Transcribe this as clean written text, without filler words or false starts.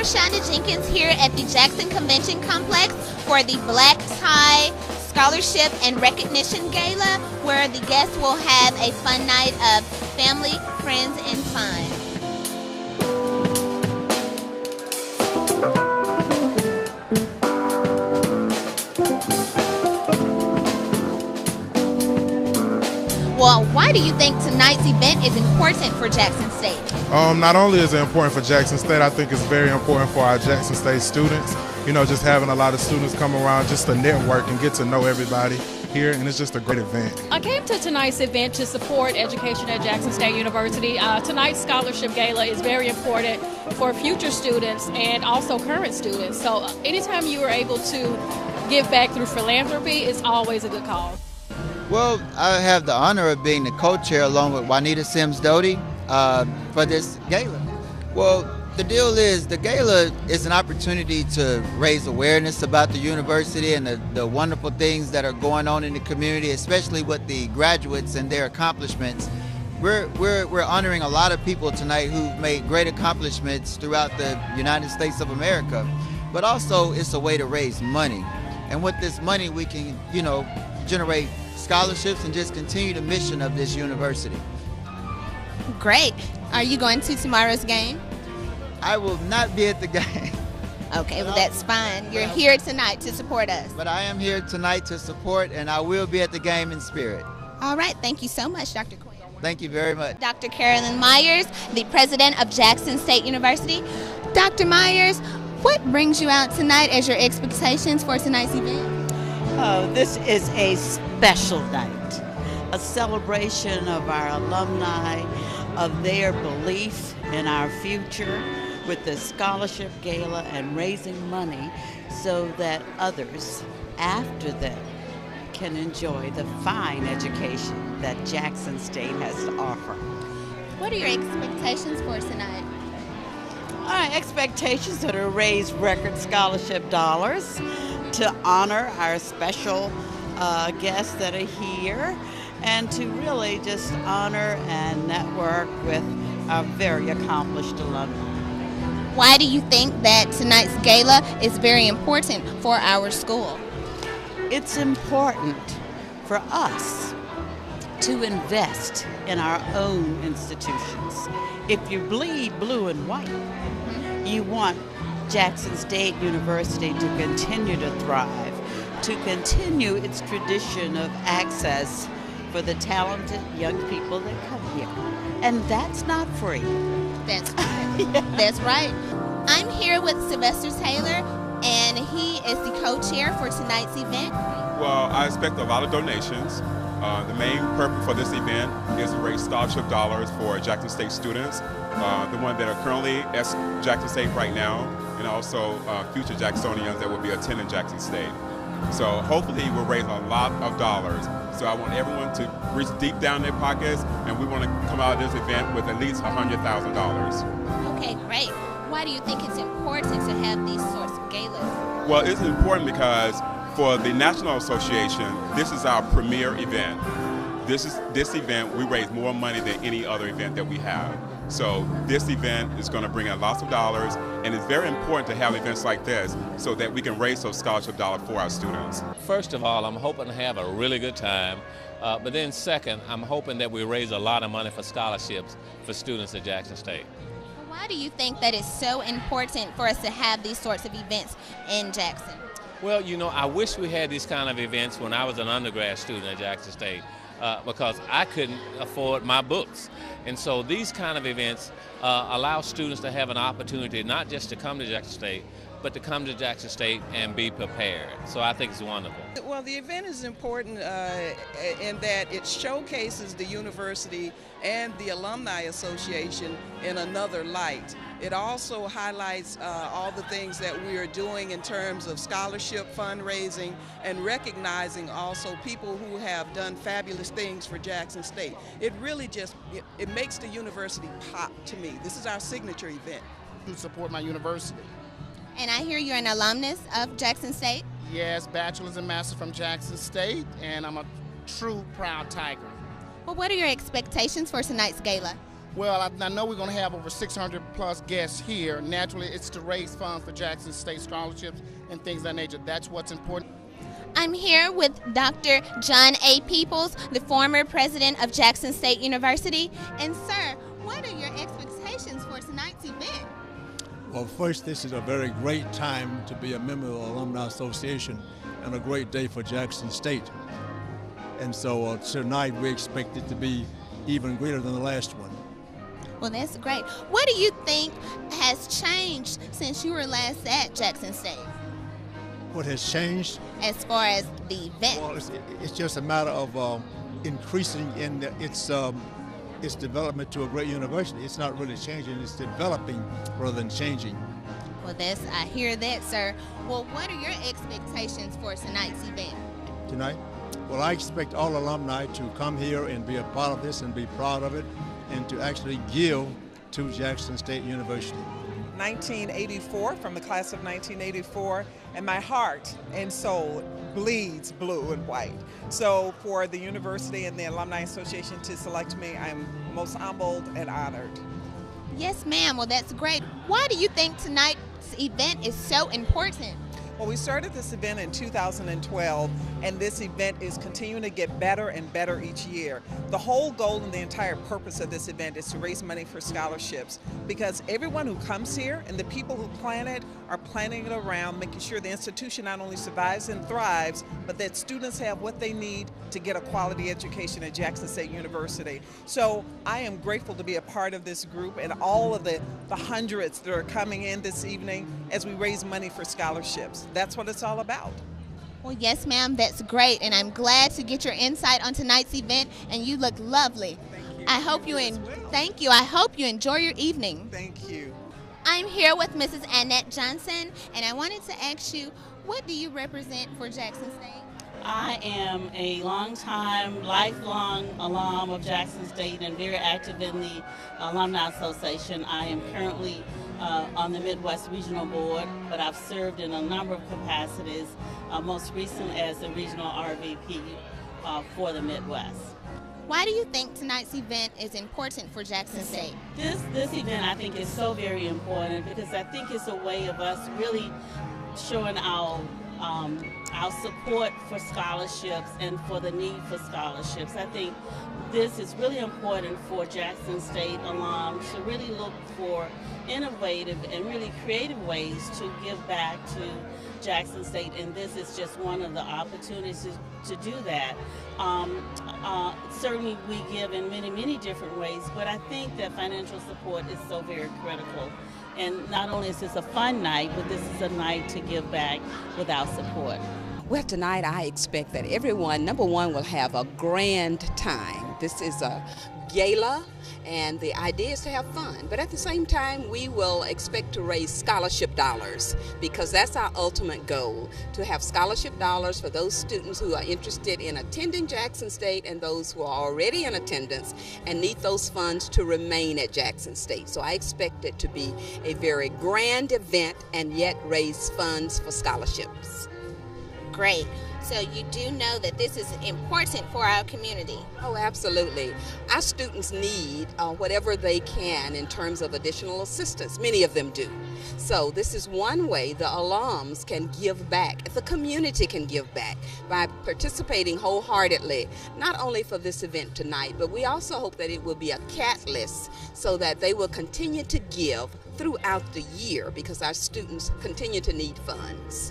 Shonda Jenkins here at the Jackson Convention Complex for the Black Tie Scholarship and Recognition Gala, where the guests will have a fun night of family, friends, and fun. Well, why do you think tonight's event is important for Jackson State? Not only is it important for Jackson State, I think it's very important for our Jackson State students. You know, just having a lot of students come around just to network and get to know everybody here, and it's just a great event. I came to tonight's event to support education at Jackson State University. Tonight's scholarship gala is very important for future students and also current students. So anytime you are able to give back through philanthropy, it's always a good cause. Well, I have the honor of being the co-chair along with Juanita Sims Doty for this gala. Well, the deal is the gala is an opportunity to raise awareness about the university and the wonderful things that are going on in the community, especially with the graduates and their accomplishments. We're honoring a lot of people tonight who've made great accomplishments throughout the United States of America, but also it's a way to raise money. And with this money, we can, generate scholarships and just continue the mission of this university. Great. Are you going to tomorrow's game? I will not be at the game. Okay, well that's fine. You're here tonight to support us. But I am here tonight to support, and I will be at the game in spirit. All right, thank you so much, Dr. Quinn. Thank you very much. Dr. Carolyn Myers, the president of Jackson State University. Dr. Myers, what brings you out tonight as your expectations for tonight's event? Oh, this is a special night, a celebration of our alumni, of their belief in our future with the scholarship gala and raising money so that others after them can enjoy the fine education that Jackson State has to offer. What are your expectations for tonight? Our expectations are to raise record scholarship dollars, to honor our special guests that are here, and to really just honor and network with our very accomplished alumni. Why do you think that tonight's gala is very important for our school? It's important for us to invest in our own institutions. If you bleed blue and white, you want Jackson State University to continue to thrive, to continue its tradition of access for the talented young people that come here. And that's not free. That's right. Yeah. That's right. I'm here with Sylvester Taylor, and he is the co-chair for tonight's event. Well, I expect a lot of donations. The main purpose for this event is to raise scholarship dollars for Jackson State students, the ones that are currently at Jackson State right now, and also future Jacksonians that will be attending Jackson State. So hopefully we'll raise a lot of dollars. So I want everyone to reach deep down their pockets, and we want to come out of this event with at least $100,000. Okay, great. Why do you think it's important to have these sorts of galas? Well, it's important because for the National Association, this is our premier event. This event, we raise more money than any other event that we have. So this event is going to bring in lots of dollars, and it's very important to have events like this so that we can raise those scholarship dollars for our students. First of all, I'm hoping to have a really good time, but then second, I'm hoping that we raise a lot of money for scholarships for students at Jackson State. Why do you think that it's so important for us to have these sorts of events in Jackson? Well, I wish we had these kind of events when I was an undergrad student at Jackson State. Because I couldn't afford my books. And so these kind of events allow students to have an opportunity not just to come to Jackson State, but to come to Jackson State and be prepared. So I think it's wonderful. Well, the event is important in that it showcases the university and the Alumni Association in another light. It also highlights all the things that we are doing in terms of scholarship fundraising and recognizing also people who have done fabulous things for Jackson State. It really it makes the university pop to me. This is our signature event. To support my university. And I hear you're an alumnus of Jackson State? Yes, bachelor's and master's from Jackson State, and I'm a true proud Tiger. Well, what are your expectations for tonight's gala? Well, I know we're going to have over 600 plus guests here. Naturally, it's to raise funds for Jackson State scholarships and things of that nature. That's what's important. I'm here with Dr. John A. Peoples, the former president of Jackson State University. And sir, what are your expectations for tonight's event? Well, first, this is a very great time to be a member of the Alumni Association and a great day for Jackson State. And so tonight we expect it to be even greater than the last one. Well, that's great. What do you think has changed since you were last at Jackson State? What has changed? As far as the event? Well, it's just a matter of increasing in its development to a great university. It's not really changing, it's developing rather than changing. Well, I hear that, sir. Well, what are your expectations for tonight's event? Tonight? Well, I expect all alumni to come here and be a part of this and be proud of it and to actually give to Jackson State University. 1984, from the class of 1984, and my heart and soul bleeds blue and white. So for the university and the Alumni Association to select me, I'm most humbled and honored. Yes, ma'am. Well, that's great. Why do you think tonight's event is so important? Well, we started this event in 2012, and this event is continuing to get better and better each year. The whole goal and the entire purpose of this event is to raise money for scholarships, because everyone who comes here and the people who plan it are planning it around making sure the institution not only survives and thrives, but that students have what they need to get a quality education at Jackson State University. So I am grateful to be a part of this group and all of the hundreds that are coming in this evening as we raise money for scholarships. That's what it's all about. Well, yes, ma'am, that's great, and I'm glad to get your insight on tonight's event, and you look lovely. Thank you. I hope you thank you. I hope you enjoy your evening. Thank you. I'm here with Mrs. Annette Johnson, and I wanted to ask you, what do you represent for Jackson State? I am a lifelong alum of Jackson State and very active in the Alumni Association. I am currently on the Midwest Regional Board, but I've served in a number of capacities, most recently as the Regional RVP for the Midwest. Why do you think tonight's event is important for Jackson State? This event, I think, is so very important because I think it's a way of us really showing our support for scholarships and for the need for scholarships. I think this is really important for Jackson State alums to really look for innovative and really creative ways to give back to Jackson State, and this is just one of the opportunities to do that. Certainly we give in many different ways, but I think that financial support is so very critical. And not only is this a fun night, but this is a night to give back without support. Well, tonight I expect that everyone, number one, will have a grand time. This is a gala, and the idea is to have fun. But at the same time, we will expect to raise scholarship dollars because that's our ultimate goal, to have scholarship dollars for those students who are interested in attending Jackson State and those who are already in attendance and need those funds to remain at Jackson State. So I expect it to be a very grand event and yet raise funds for scholarships. Great. So you do know that this is important for our community? Oh, absolutely. Our students need whatever they can in terms of additional assistance. Many of them do. So this is one way the alums can give back, the community can give back by participating wholeheartedly, not only for this event tonight, but we also hope that it will be a catalyst so that they will continue to give throughout the year because our students continue to need funds.